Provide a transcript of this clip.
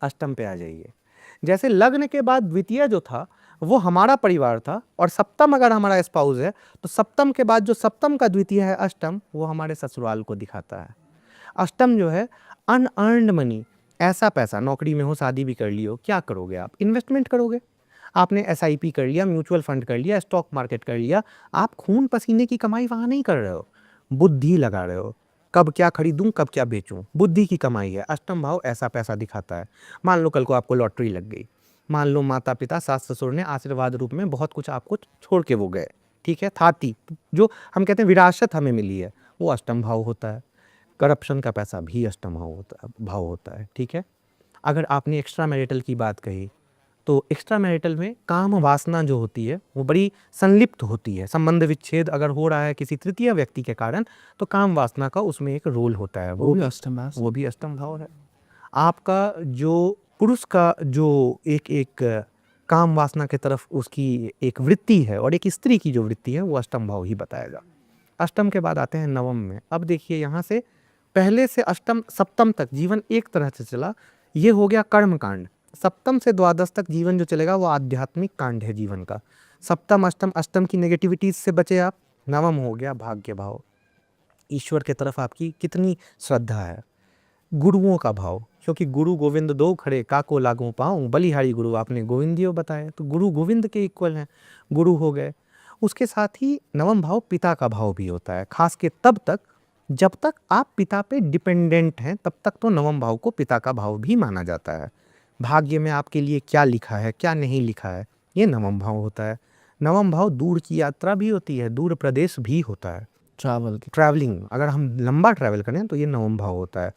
अष्टम पे आ जाइए। जैसे लग्न के बाद द्वितीय जो था वो हमारा परिवार था, और सप्तम अगर हमारा स्पाउस है तो सप्तम के बाद जो सप्तम का द्वितीय है अष्टम, वो हमारे ससुराल को दिखाता है। अष्टम जो है अनअर्न्ड मनी, ऐसा पैसा, नौकरी में हो, शादी भी कर ली हो, क्या करोगे आप? इन्वेस्टमेंट करोगे। आपने एसआईपी कर लिया, म्यूचुअल फंड कर लिया, स्टॉक मार्केट कर लिया। आप खून पसीने की कमाई वहाँ नहीं कर रहे हो, बुद्धि लगा रहे हो। कब क्या खरीदूं, कब क्या बेचूं, बुद्धि की कमाई है। अष्टम भाव ऐसा पैसा दिखाता है। मान लो कल को आपको लॉटरी लग गई, मान लो माता पिता सास ससुर ने आशीर्वाद रूप में बहुत कुछ आपको छोड़ के वो गए, ठीक है, थाती, जो हम कहते हैं विरासत हमें मिली है, वो अष्टम भाव होता है। करप्शन का पैसा भी अष्टम भाव होता है, ठीक है। अगर आपने एक्स्ट्रा मैरिटल की बात कही, तो एक्स्ट्रा मैरिटल में काम वासना जो होती है वो बड़ी संलिप्त होती है। संबंध विच्छेद अगर हो रहा है किसी तृतीय व्यक्ति के कारण, तो काम वासना का उसमें एक रोल होता है, वो भी अष्टम है। वो भी अष्टम भाव है। आपका जो पुरुष का जो एक एक काम वासना के तरफ उसकी एक वृत्ति है, और एक स्त्री की जो वृत्ति है, वो अष्टम भाव ही बताएगा। अष्टम के बाद आते हैं नवम में। अब देखिए यहाँ से पहले से अष्टम सप्तम तक जीवन एक तरह से चला, ये हो गया कर्म कांड। सप्तम से द्वादश तक जीवन जो चलेगा वो आध्यात्मिक कांड है जीवन का। सप्तम अष्टम, अष्टम की नेगेटिविटीज से बचे आप। नवम हो गया भाग्य भाव, ईश्वर के तरफ आपकी कितनी श्रद्धा है। गुरुओं का भाव, क्योंकि गुरु गोविंद दो खड़े काको लागू पाऊं, बलिहारी गुरु आपने गोविंदियो बताया, तो गुरु गोविंद के इक्वल हैं, गुरु हो गए। उसके साथ ही नवम भाव पिता का भाव भी होता है, खास के तब तक जब तक आप पिता पे डिपेंडेंट हैं, तब तक तो नवम भाव को पिता का भाव भी माना जाता है। भाग्य में आपके लिए क्या लिखा है, क्या नहीं लिखा है, ये नवम भाव होता है। नवम भाव दूर की यात्रा भी होती है, दूर प्रदेश भी होता है, ट्रैवल की। ट्रैवलिंग, अगर हम लंबा ट्रैवल करें तो ये नवम भाव होता है।